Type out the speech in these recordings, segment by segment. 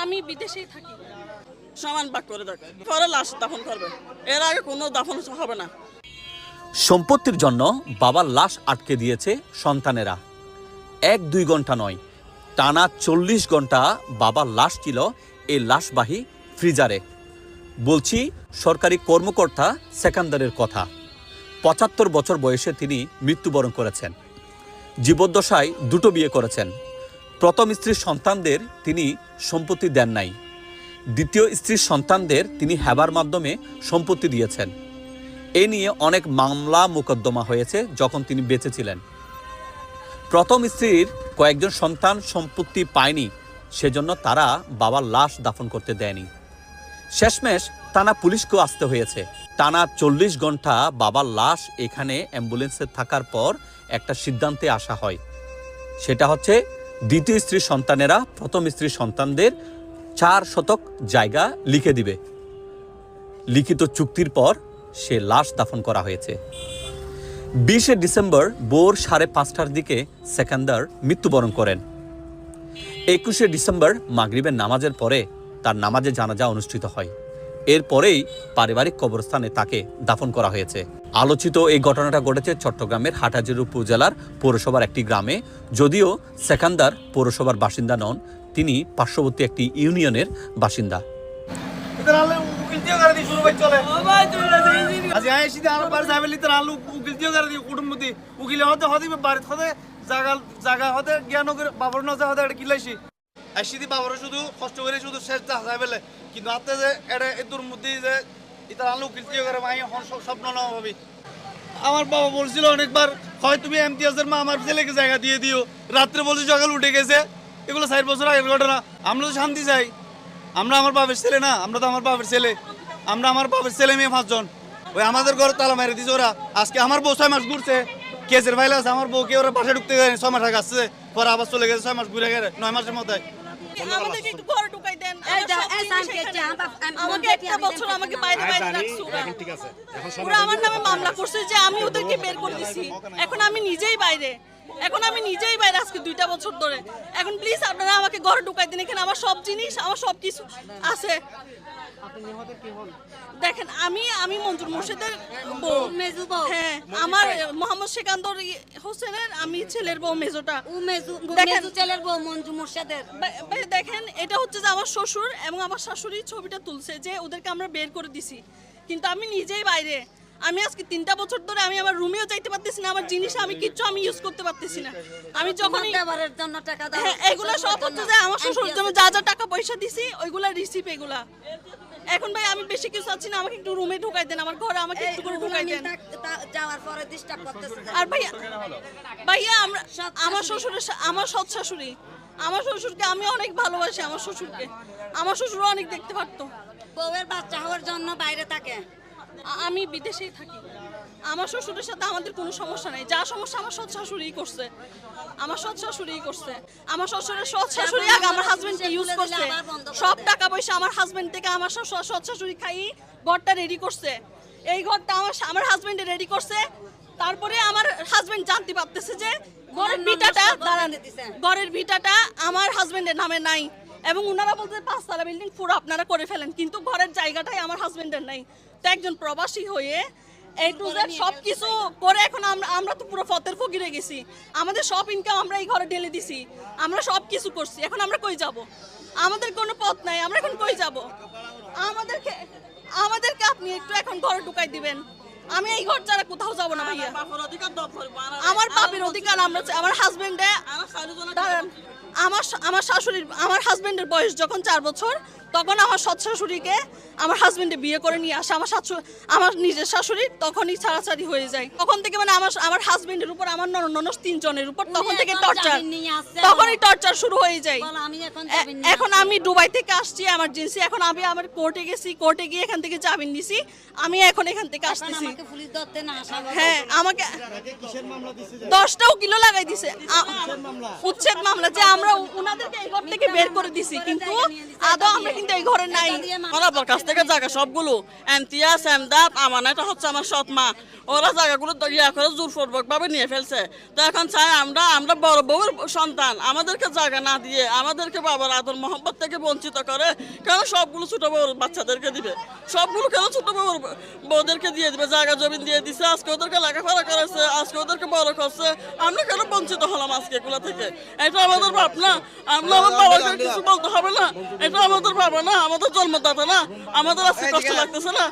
আমি বিদেশেই থাকি। সমান ভাগ করে দেখ, পরে লাশ দাফন করবে, এর আগে কোনো দাফন হবে না। সম্পত্তির জন্য বাবার লাশ আটকে দিয়েছে সন্তানেরা। 1-2 ঘন্টা নয়, টানা 40 ঘন্টা বাবার লাশ ছিল এই লাশবাহী ফ্রিজারে। বলছি সরকারি কর্মকর্তা সেকান্দারের কথা। 75 বছর বয়সে তিনি মৃত্যুবরণ করেছেন। জীবদ্দশায় 2টো বিয়ে করেছেন। প্রথম স্ত্রীর সন্তানদের তিনি সম্পত্তি দেন নাই। দ্বিতীয় স্ত্রীর সন্তানদের তিনি হেবার মাধ্যমে সম্পত্তি দিয়েছেন। এ নিয়ে অনেক মামলা মোকদ্দমা হয়েছে যখন তিনি বেঁচে ছিলেন। প্রথম স্ত্রীর কয়েকজন সন্তান সম্পত্তি পায়নি, সেজন্য তারা বাবার লাশ দাফন করতে দেয়নি। শেষমেশ টানা পুলিশকেও আসতে হয়েছে। টানা 40 ঘন্টা বাবার লাশ এখানে অ্যাম্বুলেন্সে থাকার পর একটা সিদ্ধান্তে আসা হয়। সেটা হচ্ছে দ্বিতীয় স্ত্রীর সন্তানেরা প্রথম স্ত্রীর সন্তানদের 4 শতক জায়গা লিখে দিবে। লিখিত চুক্তির পর সে লাশ দাফন করা হয়েছে। 20 ডিসেম্বর ভোর 5:30টার দিকে সেকান্দার মৃত্যুবরণ করেন। 21 ডিসেম্বর মাগরিবের নামাজের পরে তার নামাজে জানাজা অনুষ্ঠিত হয়। এরপরেই পারিবারিক কবরস্থানে তাকে দাফন করা হয়েছে। আলোচিত এই ঘটনাটা ঘটেছে চট্টগ্রামের হাটহাজারী উপজেলার পৌরসভার একটি গ্রামে। যদিও সেকান্দার পৌরসভার বাসিন্দা নন, তিনি পার্শ্ববর্তী একটি ইউনিয়নের বাসিন্দা। শুধু কষ্ট করে শুধু শেষ যাই পেলে কিন্তু আপনি যে এটা এদুর মধ্যে যে এটা আলু কিলতে করে আমি স্বপ্ন না ভাবি। আমার বাবা বলছিল অনেকবার, হয় তুমি এমতিয়াজের মা আমার ছেলেকে জায়গা দিয়ে দিও, রাত্রে বলছি সকাল উঠে গেছে। এগুলো 4 বছর আগের ঘটনা। আমরা তো শান্তি চাই, আমরা আমার বাপের ছেলে না, আমরা তো আমার বাপের ছেলে, আমরা আমার বাপের ছেলে মেয়ে 5 জন। ওই আমাদের ঘরে তালা মেরে দিছে ওরা। আজকে আমার বউ 6 মাস ঘুরছে, কেসের ফাইল আছে, আমার বউকে ওরা বাসায় ঢুকতে গেছে 6 মাস আগে আসছে, পরে আবার চলে গেছে 6 মাস ঘুরে গেছে 9 মাসের মধ্যে। আমাদেরকে একটু ঘরে ঢুকাই দেন, আমাকে একটা বছর আমাকে বাইরে রাখছো ওরা। আমার নামে মামলা করছে যে আমি ওদেরকে বের করে দিছি। এখন আমি নিজেই বাইরে, আজকে 2টা বছর ধরে। এখন প্লিজ আপনারা আমাকে ঘরে ঢুকাই দিন। এখানে আমার সব জিনিস, আমার সব কিছু আছে। দেখেন আমি মঞ্জুর মোর্শেদের বউ, হ্যাঁ, আমার মোহাম্মদ সেকান্দর হোসেনের আমি ছেলের বউ, মেজোটা ছেলের বউ মঞ্জুর মোর্শেদের। দেখেন এটা হচ্ছে যে আমার শ্বশুর এবং আমার শাশুড়ি ছবিটা তুলছে যে ওদেরকে আমরা বের করে দিছি, কিন্তু আমি নিজেই বাইরে। আমি আজকে 3টা বছর ধরে আমি আমার রুমেও যাইতে পারতেছি না, আমার জিনিস আমি কিচ্ছু আমি ইউজ করতে পারতেছি না। আমি যখনই এগুলো সব হচ্ছে যে আমার শ্বশুর জন্য যা যা টাকা পয়সা দিছি ওইগুলা রিসিভ এগুলা। এখন ভাই আমি বেশি কিছু চাচ্ছি না, আমাকে একটু রুমে ঢুকাই দেন, আমার ঘরে আমাকে একটু করে ঢুকাই দেন। আর ভাইয়া আমার সৎ শাশুড়ি, আমার শ্বশুরকে আমি অনেক ভালোবাসি। আমার শ্বশুর অনেক দেখতে পারতো। বউয়ের বাচ্চা হওয়ার জন্য বাইরে থাকে। আমি বিদেশেই থাকি। আমার শ্বশুরের সাথে আমাদের কোনো সমস্যা নেই। যা সমস্যা আমার সৎ শাশুড়িই করছে। আমার শ্বশুরের সৎ শাশুড়ি আগে আমার হাজবেন্ডকে ইউজ করছে। সব টাকা পয়সা আমার হাজবেন্ড থেকে আমার সৎ শাশুড়ি খাই ঘরটা রেডি করছে। এই ঘরটা আমার হাজবেন্ডে রেডি করছে। তারপরে আমার হাজবেন্ড জানতে পারতেছে যে ঘরের ভিটাটা আমার হাজবেন্ডের নামে নাই, এবং ওনারা বলতে 5তলা বিল্ডিং পুরো আপনারা করে ফেলেন, কিন্তু ঘরের জায়গাটাই আমার হাজবেন্ডের নাই। তো একজন প্রবাসী হয়ে এই টু জেড সবকিছু করে এখন আমরা তো পুরো ফতের ফকিরে গেছি। আমাদের সব ইনকাম আমরা এই ঘরে ঢেলে দিছি, আমরা সব কিছু করছি। এখন আমরা কই যাব? আমাদের কোনো পথ নাই, আমরা এখন কই যাব? আমাদেরকে আপনি একটু এখন ঘরে ঢুকাই দিবেন। আমি এই ঘর ছাড়া কোথাও যাব না ভাইয়া। আমার বাপের অধিকার আমার হাজবেন্ডে, আমার শাশুড়ির, আমার হাজবেন্ডের বয়স যখন 4 বছর, তখন আমার সৎ শাশুড়িকে আমার হাজবেন্ডে বিয়ে করে নিয়ে আসে আমার নিজের শাশুড়ি। তখনই ছাড়াছাড়ি হয়ে যায়। তখন থেকে মানে আমার হাজবেন্ডের উপর, আমার ননদ 3 জনের উপর তখন থেকে তখনই টর্চার শুরু হয়ে যায়। এখন আমি দুবাই থেকে আসছি এমার্জেন্সি। এখন আমি আমার কোর্টে গেছি, কোর্টে গিয়ে এখান থেকে জামিন নিছি। আমি এখন এখান থেকে আসতেছি। হ্যাঁ, আমাকে 10টা কিলো লাগাই দিছে উচ্ছেদ মামলা, যে আমরা ওনাদেরকে এই ঘর থেকে বের করে দিছি, কিন্তু আদৌ আমরা কিন্তু এই ঘরে নাই। আমার আব্বার কাছ থেকে জায়গা সবগুলো এনতিয়া স্যামদাপ আমানা, এটা হচ্ছে আমার সৎ মা, ওরা জায়গাগুলো ইয়া করে জোরপূর্বক ভাবে নিয়ে ফেলছে। তো এখন চাই আমরা বড় বউর সন্তান, আমাদেরকে জায়গা না দিয়ে আমাদেরকে বাবার আদর মোহাম্মত থেকে বঞ্চিত করে কেন সবগুলো ছোট বউর বাচ্চাদেরকে দিবে, সবগুলো কেন ছোট বউর বউদেরকে দিয়ে দিবে? জায়গা জমি দিয়ে দিছে, আজকে ওদেরকে লেখাপড়া করেছে, আজকে ওদেরকে বড় করছে, আমরা কেন বঞ্চিত হলাম আজকে এগুলো থেকে? এটা আমাদের বাপ না, আমরা আমার বাবাকে কিছু বলতে হবে না? এটা আমাদের বাবা না, আমাদের জন্মদাতা না? আমাদের আজকে কষ্ট লাগতেছে না?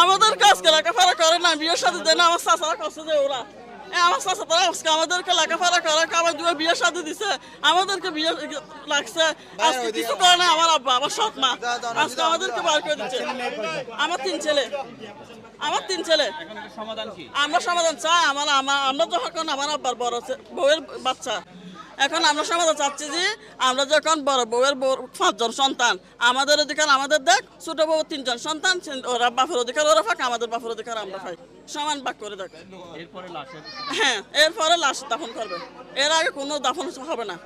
আমাদের কাজকে লেখাপড়া করে না, বিয়ের সাথে দেয় না, আমার চাচারা কষ্ট দেয় ওরা। আমার চাচারা আজকে আমাদেরকে লেখাপড়া করে কামাই দুয়ে বিয়ের সাথে দিছে, আমাদেরকে বিয়ে লাগছে, আজকে কিছু করে না আমার আব্বা, আমার সৎ মা আজকে আমাদেরকে বার করে দিচ্ছে। আমার তিন ছেলে, আমরা সমাধান চাই। আমরা যখন আমার আব্বার বড় বউয়ের বাচ্চা, এখন আমরা সমাধান চাচ্ছি যে আমরা যখন বড় বউয়ের 5 জন সন্তান, আমাদের অধিকার আমাদের দেখ, ছোট বউ 3 জন সন্তান, ওরা বাপের অধিকার ওরা ফাঁক, আমাদের বাপের অধিকার আমরা পাই, সমান ভাগ করে দেখ। হ্যাঁ, এরপরে লাশ দাফন করবে, এর আগে কোনো দাফন হবে না।